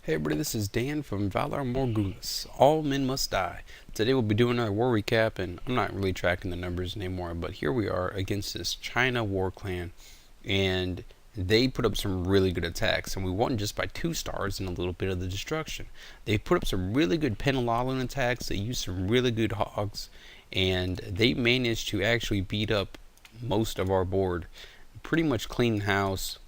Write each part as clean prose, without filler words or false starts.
Hey everybody, this is Dan from Valar Morghulis. All men must die. Today we'll be doing our war recap, and I'm not really tracking the numbers anymore, but here we are against this China war clan, and they put up some really good attacks, and we won just by 2 stars and a little bit of the destruction. They put up some really good Penalalan attacks, they used some really good hogs, and they managed to actually beat up most of our board. Pretty much clean house.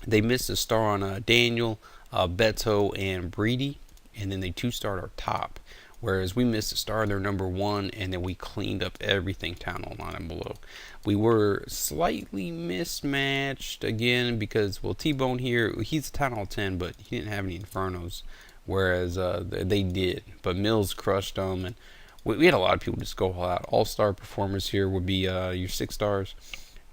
They missed a star on Daniel, Beto, and Breedy, and then they 2-starred our top. Whereas we missed a star on their number 1, and then we cleaned up everything town hall 9 and below. We were slightly mismatched again because, well, T-Bone here, he's a town hall 10, but he didn't have any infernos, whereas they did. But Mills crushed them, and we had a lot of people just go all out. All-star performers here would be your 6 stars.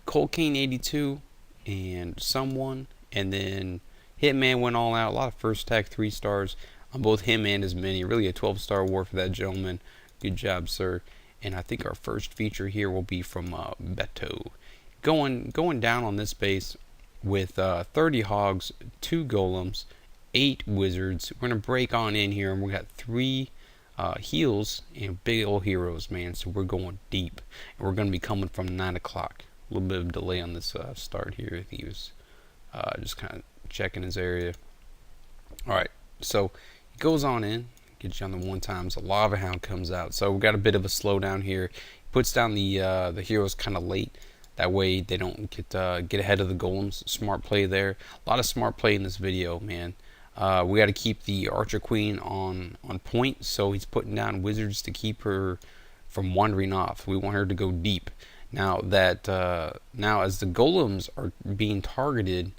Cocaine 82 and someone, and then Hitman went all out. A lot of first attack 3 stars on both him and his mini. Really a 12-star war for that gentleman. Good job, sir. And I think our first feature here will be from Beto. Going down on this base with 30 hogs, 2 golems, 8 wizards. We're gonna break on in here, and we got 3 heals and big old heroes, man. So we're going deep, and we're gonna be coming from 9 o'clock. A little bit of delay on this start here. I think he was just kind of checking his area. Alright, so he goes on in, gets you on the 1 times. A lava hound comes out. So we've got a bit of a slowdown here. He puts down the heroes kind of late. That way they don't get ahead of the golems. Smart play there. A lot of smart play in this video, man. We got to keep the Archer Queen on point. So he's putting down wizards to keep her from wandering off. We want her to go deep. Now that now as the golems are being targeted,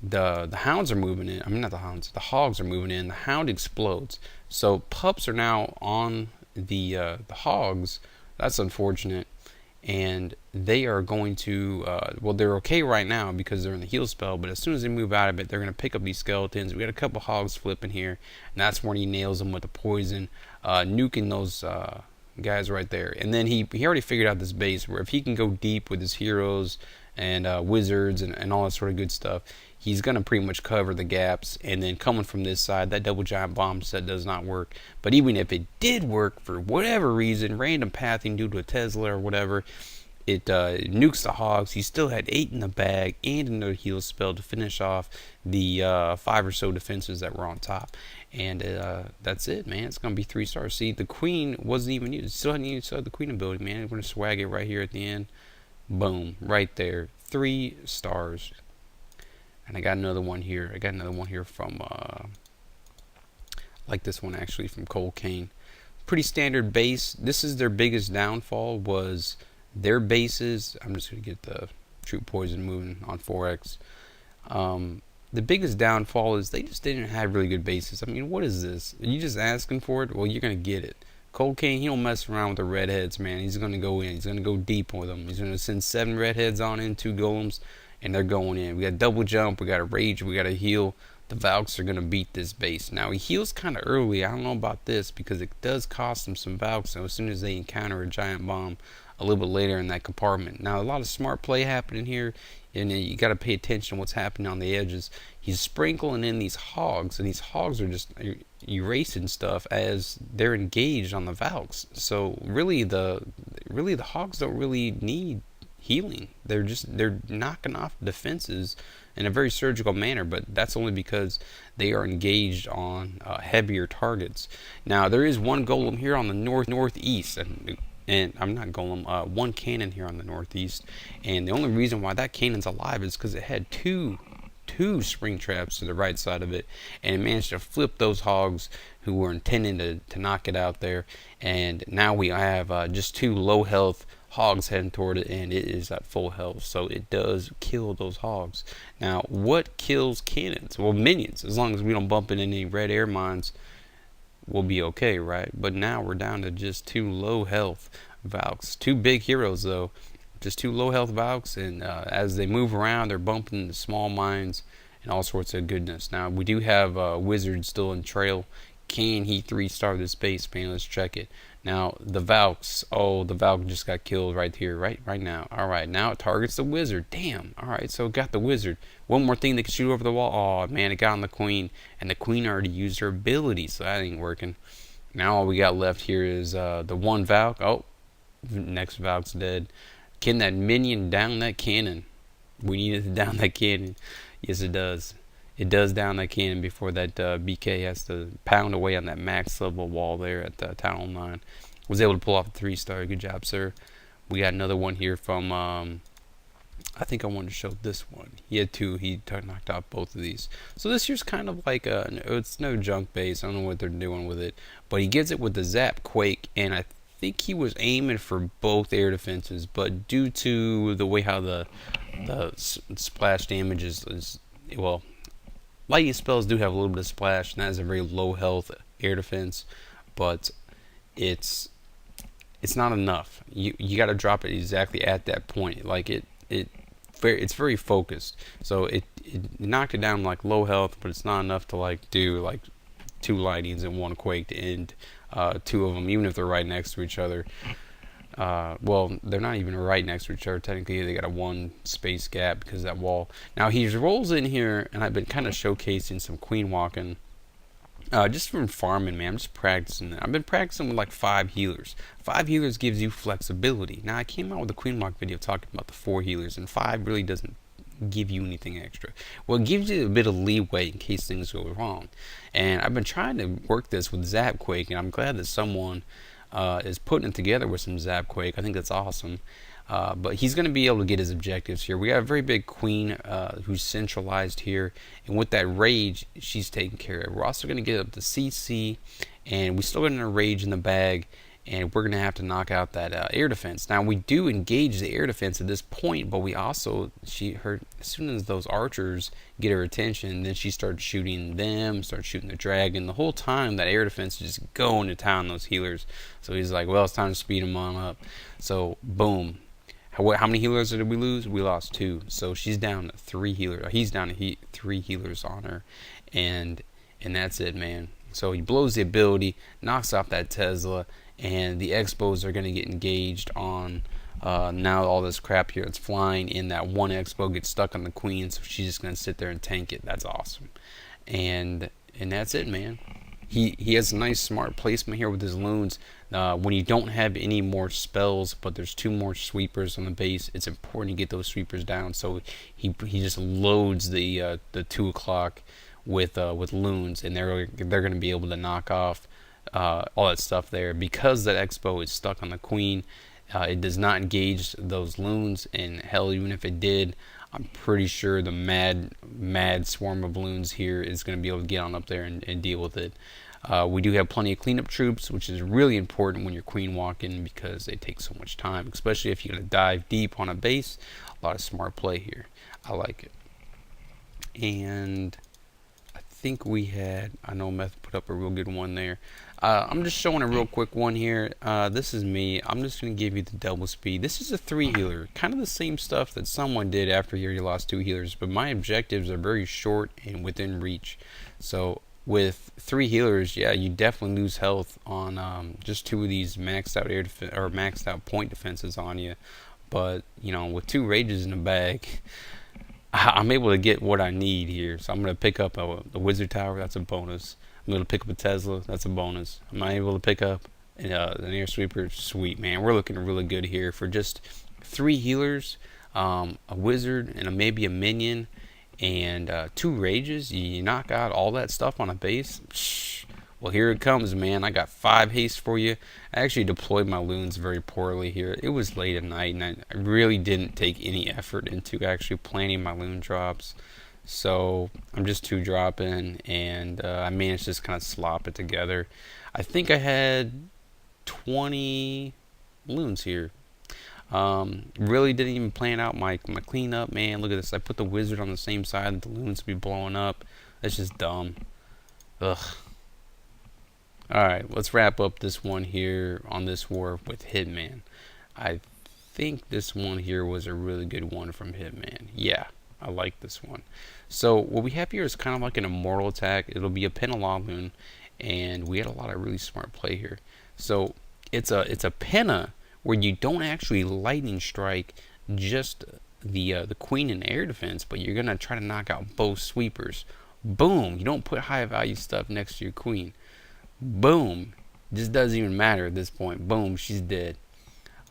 the hounds are moving in. I mean, not the hounds. The hogs are moving in. The hound explodes. So pups are now on the hogs. That's unfortunate. And they are going to well, they're okay right now because they're in the heal spell. But as soon as they move out of it, they're going to pick up these skeletons. We got a couple hogs flipping here, and that's when he nails them with the poison, nuking those guys right there. And then he already figured out this base where if he can go deep with his heroes and wizards and all that sort of good stuff, he's going to pretty much cover the gaps. And then coming from this side, that double giant bomb set does not work. But even if it did work for whatever reason, random pathing due to a Tesla or whatever, it nukes the hogs. He still had 8 in the bag and another heal spell to finish off the 5 or so defenses that were on top. And that's it, man. It's going to be 3 stars. See, the queen wasn't even used. Still hadn't used the queen ability, man. We're going to swag it right here at the end. Boom. Right there. 3 stars. And I got another one here. I got another one here from, like this one actually, from Cocaine. Pretty standard base. This is their biggest downfall, was their bases. I'm just going to get the Troop Poison moving on 4X. The biggest downfall is they just didn't have really good bases. I mean, what is this? Are you just asking for it? Well, you're going to get it. Cocaine, he don't mess around with the redheads, man. He's going to go in. He's going to go deep with them. He's going to send 7 redheads on in, 2 golems, and they're going in. We got double jump. We got a rage. We got a heal. The Valks are going to beat this base. Now, he heals kind of early. I don't know about this because it does cost him some Valks. So as soon as they encounter a giant bomb a little bit later in that compartment. Now, a lot of smart play happening here, and you got to pay attention to what's happening on the edges. He's sprinkling in these hogs, and these hogs are just erasing stuff as they're engaged on the Valks. So really the hogs don't really need healing. They're knocking off defenses in a very surgical manner, but that's only because they are engaged on heavier targets. Now, there is one golem here on the northeast, and I'm not golem, one cannon here on the northeast, and the only reason why that cannon's alive is because it had two spring traps to the right side of it, and it managed to flip those hogs who were intending to knock it out there. And now we have just 2 low health hogs heading toward it, and it is at full health, so it does kill those hogs. Now, what kills cannons? Well, minions. As long as we don't bump into any red air mines, we'll be okay, right? But now we're down to just 2 low health Valks. 2 big heroes though, just 2 low health Valks, and as they move around, they're bumping into small mines and all sorts of goodness. Now, we do have wizards still in trail, can he 3-star this base, man? Let's check it. Now, the Valks. Oh, the Valk just got killed right here, right now. Alright, now it targets the wizard. Damn. Alright, so it got the wizard. One more thing that can shoot over the wall. Oh, man, it got on the queen. And the queen already used her ability, so that ain't working. Now all we got left here is the one Valk. Oh, next Valk's dead. Can that minion down that cannon? We need it to down that cannon. Yes, it does. It does down that cannon before that BK has to pound away on that max level wall there at Town 9. Was able to pull off a 3-star. Good job, sir. We got another one here from, I think I wanted to show this one. He had 2. He knocked out both of these. So this here's kind of like it's no junk base. I don't know what they're doing with it. But he gets it with the Zap Quake, and I think he was aiming for both air defenses. But due to the way how the splash damage is well, lightning spells do have a little bit of splash, and that is a very low health air defense, but it's not enough. You got to drop it exactly at that point. Like it's very focused. So it knocked it down like low health, but it's not enough to like do like 2 lightnings and 1 quake to end 2 of them, even if they're right next to each other. Well, they're not even right next to each other. Technically, they got a 1 space gap because of that wall. Now, he rolls in here, and I've been kind of showcasing some queen walking. Just from farming, man. I'm just practicing that. I've been practicing with like 5 healers. 5 healers gives you flexibility. Now, I came out with a queen walk video talking about the 4 healers, and 5 really doesn't give you anything extra. Well, it gives you a bit of leeway in case things go wrong. And I've been trying to work this with Zapquake, and I'm glad that someone is putting it together with some Zapquake. I think that's awesome. But he's going to be able to get his objectives here. We got a very big queen who's centralized here. And with that rage, she's taken care of. We're also going to get up to CC. And we still got a rage in the bag. And we're going to have to knock out that air defense. Now, we do engage the air defense at this point. But we also, as soon as those archers get her attention, then she starts shooting them, starts shooting the dragon. The whole time, that air defense is just going to town those healers. So he's like, well, it's time to speed them on up. So, boom. How many healers did we lose? We lost 2. So she's down to 3 healers. He's down to 3 healers on her. And that's it, man. So he blows the ability, knocks off that Tesla, and the Expos are going to get engaged on now all this crap here. It's flying in. That 1 Expo gets stuck on the queen, so she's just going to sit there and tank it. That's awesome. And that's it, man. He has a nice smart placement here with his loons. When you don't have any more spells, but there's 2 more sweepers on the base, it's important to get those sweepers down. So he just loads the 2 o'clock with loons, and they're going to be able to knock off all that stuff there. Because that Expo is stuck on the queen, it does not engage those loons, and hell, even if it did, I'm pretty sure the mad swarm of loons here is going to be able to get on up there and deal with it. We do have plenty of cleanup troops, which is really important when you're queen walking because they take so much time, especially if you're going to dive deep on a base. A lot of smart play here. I like it. And I think I know Meth put up a real good one there. I'm just showing a real quick one here. This is me. I'm just going to give you the double speed. This is a 3 healer. Kind of the same stuff that someone did after he lost 2 healers, but my objectives are very short and within reach. So with 3 healers, yeah, you definitely lose health on just 2 of these maxed out or maxed out point defenses on you. But with 2 rages in the bag, I'm able to get what I need here. So I'm going to pick up the wizard tower. That's a bonus. I'm able to pick up a Tesla. That's a bonus. I'm able to pick up an air sweeper. Sweet, man. We're looking really good here for just 3 healers, a wizard, and maybe a minion, and 2 rages. You knock out all that stuff on a base. Well, here it comes, man. I got 5 haste for you. I actually deployed my loons very poorly here. It was late at night, and I really didn't take any effort into actually planning my loon drops. So I'm just 2 dropping, and I managed to just kind of slop it together. I think I had 20 loons here. Really didn't even plan out my cleanup, man. Look at this. I put the wizard on the same side that the loons be blowing up. That's just dumb. Ugh. Alright, let's wrap up this one here on this war with Hitman. I think this one here was a really good one from Hitman. Yeah, I like this one. So what we have here is kind of like an immortal attack. It'll be a Penalon loon, and we had a lot of really smart play here. So it's a penna where you don't actually lightning strike just the queen and air defense, but you're gonna try to knock out both sweepers. Boom! You don't put high value stuff next to your queen. Boom! This doesn't even matter at this point. Boom! She's dead.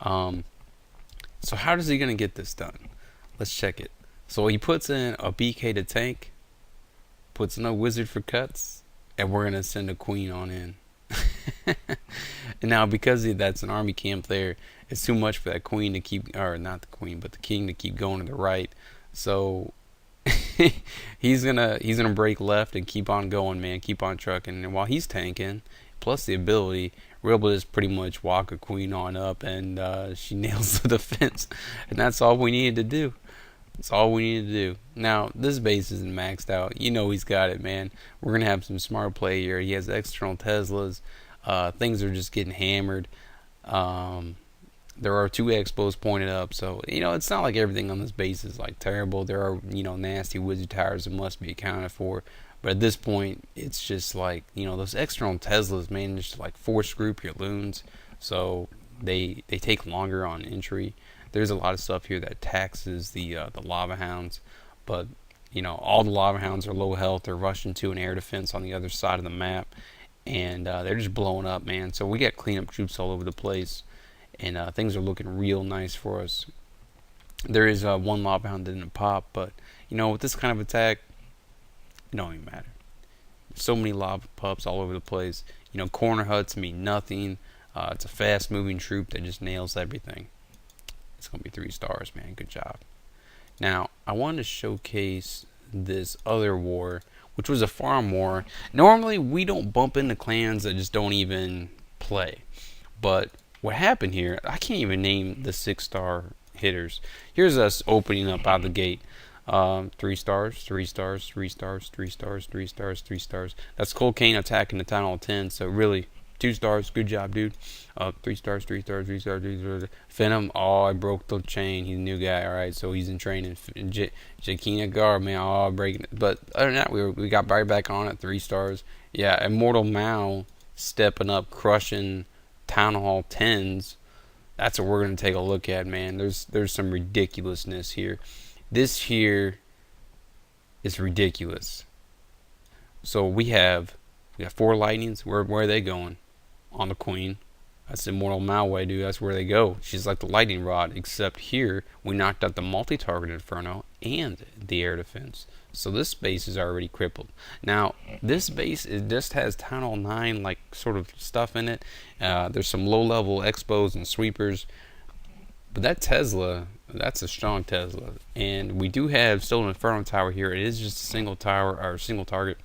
So how is he gonna get this done? Let's check it. So he puts in a BK to tank, puts in a wizard for cuts, and we're gonna send a queen on in. And now because that's an army camp there, it's too much for that queen to keep, or not the queen, but the king to keep going to the right. So he's gonna break left and keep on going, man. Keep on trucking. And while he's tanking, plus the ability, we're able to just pretty much walk a queen on up, and she nails the defense. And that's all we needed to do. That's all we need to do. Now, this base isn't maxed out. You know he's got it, man. We're going to have some smart play here. He has external Teslas. Things are just getting hammered. There are 2 expos pointed up. So, it's not like everything on this base is, like, terrible. There are, nasty wizard towers that must be accounted for. But at this point, it's just like, those external Teslas, man, just like force group your loons. So, they take longer on entry. There's a lot of stuff here that taxes the lava hounds, but all the lava hounds are low health. They're rushing to an air defense on the other side of the map, and they're just blowing up, man. So we got cleanup troops all over the place, and things are looking real nice for us. There is one lava hound that didn't pop, but with this kind of attack, it don't even matter. So many lava pups all over the place. Corner huts mean nothing. It's a fast moving troop that just nails everything. It's going to be 3 stars, man. Good job. Now, I wanted to showcase this other war, which was a farm war. Normally, we don't bump into clans that just don't even play. But what happened here, I can't even name the 6-star hitters. Here's us opening up out of the gate. 3 stars, 3 stars, 3 stars, 3 stars, 3 stars, 3 stars. That's Cocaine attacking the Town Hall 10, so really 2 stars, good job, dude. 3 stars, 3 stars, 3 stars, 3 stars. Phantom, I broke the chain. He's a new guy, alright, so he's in training. Jakina Gar, man, breaking it. But other than that, we got right back on it, 3 stars. Yeah, Immortal Mao stepping up, crushing Town Hall 10s. That's what we're going to take a look at, man. There's some ridiculousness here. This here is ridiculous. So we got 4 lightnings. Where are they going? On the queen. That's Immortal Malway, dude. That's where they go. She's like the lightning rod, except here we knocked out the multi-target Inferno and the air defense. So this base is already crippled. Now, this base just has Town Hall 9 like sort of stuff in it. There's some low-level expos and sweepers. But that Tesla, that's a strong Tesla. And we do have still an Inferno tower here. It is just a single tower or single target.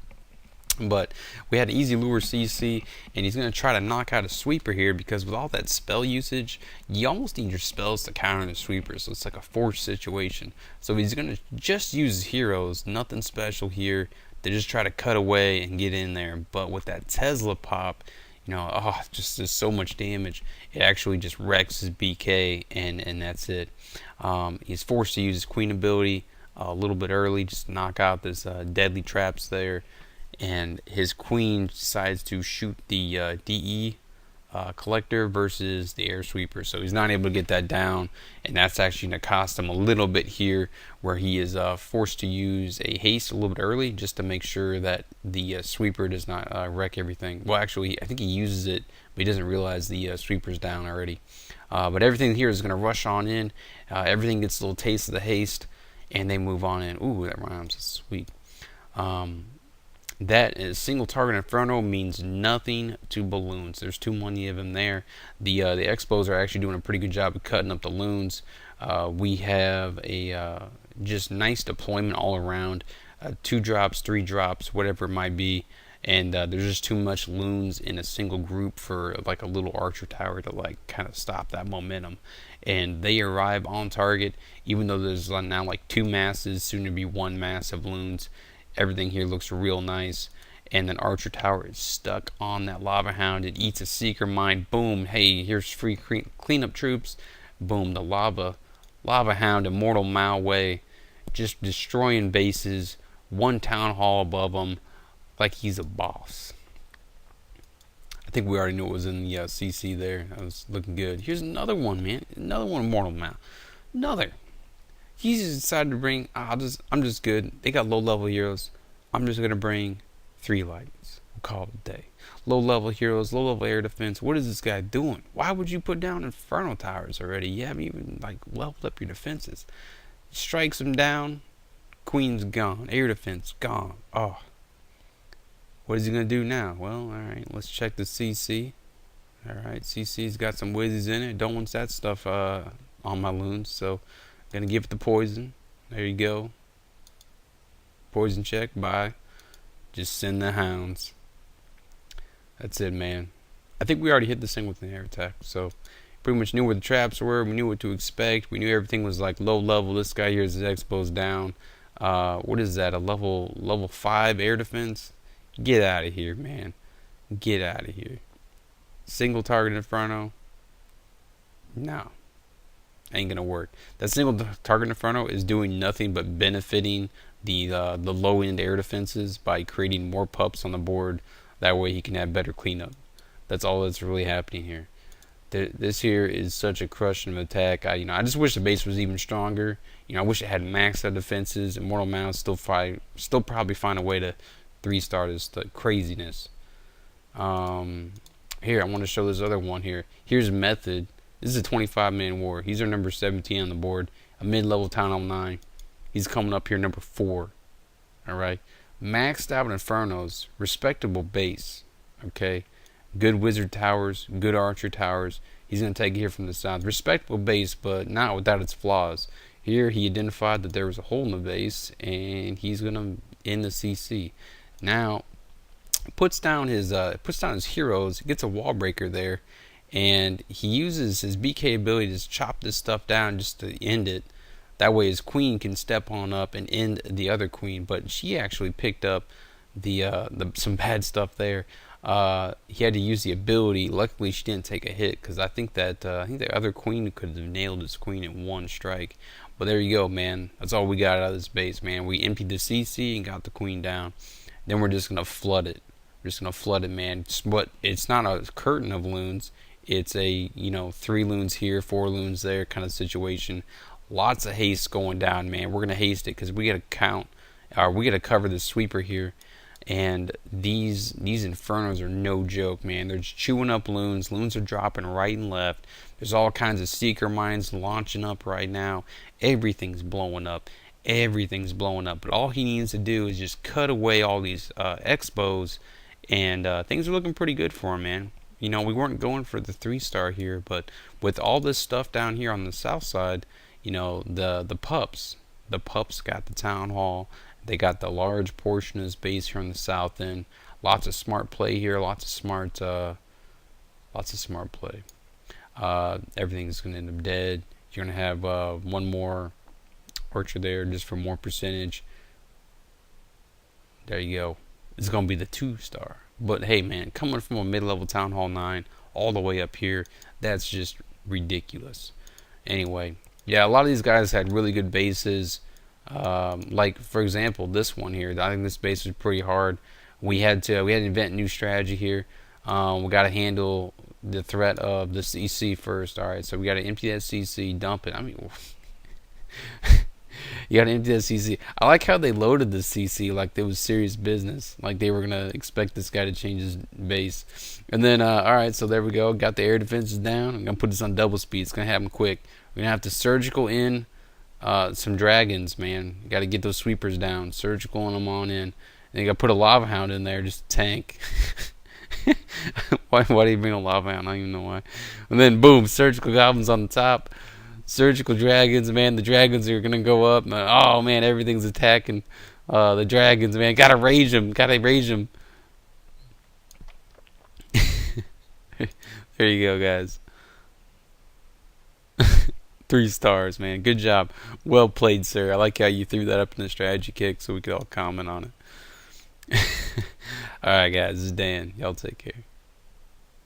But we had an easy lure CC, and he's going to try to knock out a sweeper here because with all that spell usage, you almost need your spells to counter the sweeper, so it's like a forced situation. So he's going to just use his heroes, nothing special here. They just try to cut away and get in there. But with that Tesla pop, just does so much damage. It actually just wrecks his BK, and that's it. He's forced to use his Queen ability a little bit early, just to knock out this deadly traps there. And his queen decides to shoot the DE collector versus the air sweeper, so he's not able to get that down, and that's actually going to cost him a little bit here, where he is forced to use a haste a little bit early just to make sure that the sweeper does not wreck everything. Well, actually, I think he uses it, but he doesn't realize the sweeper's down already. But everything here is going to rush on in. Everything gets a little taste of the haste, and they move on in. Ooh, that rhymes. That's sweet. That is single target Inferno means nothing to balloons. There's too many of them there. The expos are actually doing a pretty good job of cutting up the loons. We have a just nice deployment all around. 2 drops, 3 drops, whatever it might be. And there's just too much loons in a single group for like a little archer tower to like kind of stop that momentum. And they arrive on target, even though there's now like 2 masses, soon to be 1 mass of loons. Everything here looks real nice. And then Archer Tower is stuck on that Lava Hound. It eats a Seeker Mine. Boom. Hey, here's free cleanup troops. Boom. The Lava Hound, Immortal Malway, just destroying bases. 1 Town Hall above him like he's a boss. I think we already knew it was in the CC there. That was looking good. Here's another one, man. Another one, Mortal Mount. Another. He's just decided to bring. I'm just good. They got low level heroes. I'm just gonna bring 3 lights. We'll call it a day. Low level heroes, low level air defense. What is this guy doing? Why would you put down Inferno Towers already? You haven't even like leveled up your defenses. Strikes him down. Queen's gone. Air defense gone. Oh. What is he gonna do now? Well, alright, let's check the CC. Alright, CC's got some whizzies in it. Don't want that stuff on my loons, so gonna give it the poison. There you go. Poison check, bye. Just send the hounds. That's it, man. I think we already hit this thing with an air attack, so pretty much knew where the traps were. We knew what to expect. We knew everything was like low level. This guy here is his expo's down. What is that? A level 5 air defense? Get out of here, man. Get out of here. Single target Inferno? No. Ain't gonna work. That single target Inferno is doing nothing but benefiting the low end air defenses by creating more pups on the board. That way he can have better cleanup. That's all that's really happening here. This here is such a crushing attack. I just wish the base was even stronger. I wish it had maxed out defenses. Immortal Mount still probably find a way to 3-star this craziness. Here I want to show this other one here. Here's Method. This is a 25-man war. He's our number 17 on the board. A mid-level Town Hall 9. He's coming up here number 4. Alright. Maxed out Infernos. Respectable base. Okay. Good Wizard Towers. Good Archer Towers. He's going to take it here from the south. Respectable base, but not without its flaws. Here he identified that there was a hole in the base, and he's going to end the CC. Now, puts down his heroes. Gets a wall breaker there. And he uses his BK ability to chop this stuff down just to end it. That way his queen can step on up and end the other queen. But she actually picked up some bad stuff there. He had to use the ability. Luckily she didn't take a hit, because I think the other queen could have nailed his queen in one strike. But there you go, man. That's all we got out of this base, man. We emptied the CC and got the queen down. Then we're just gonna flood it. We're just gonna flood it, man. But it's not a curtain of loons. It's a 3 loons here, 4 loons there kind of situation. Lots of haste going down, man. We're gonna haste it because we gotta cover the sweeper here. And these Infernos are no joke, man. They're just chewing up loons. Loons are dropping right and left. There's all kinds of seeker mines launching up right now. Everything's blowing up. Everything's blowing up. But all he needs to do is just cut away all these expos, and things are looking pretty good for him, man. We weren't going for the 3-star here, but with all this stuff down here on the south side, the pups got the town hall. They got the large portion of this base here on the south end. Lots of smart play here. Lots of smart play. Everything's gonna end up dead. You're gonna have one more archer there just for more percentage. There you go. It's gonna be the 2-star. But hey, man, coming from a mid-level Town Hall 9 all the way up here, that's just ridiculous. Anyway, yeah, a lot of these guys had really good bases. Like for example, this one here. I think this base was pretty hard. We had to invent a new strategy here. We got to handle the threat of the CC first. All right, so we got to empty that CC, dump it. I mean, you got to empty that CC. I like how they loaded the CC like it was serious business. Like they were gonna expect this guy to change his base. And then, all right, so there we go. Got the air defenses down. I'm gonna put this on double speed. It's gonna happen quick. We're gonna have to surgical in some dragons, man. You got to get those sweepers down. Surgical them on in. And you got to put a lava hound in there, just tank. Why do you bring a lava hound? I don't even know why. And then boom, surgical goblins on the top. Surgical dragons, man. The dragons are gonna go up. Oh man, everything's attacking the dragons, man. Gotta rage them. There you go, guys. 3 stars, man. Good job. Well played, sir. I like how you threw that up in the strategy kick so we could all comment on it. Alright, guys. This is Dan. Y'all take care.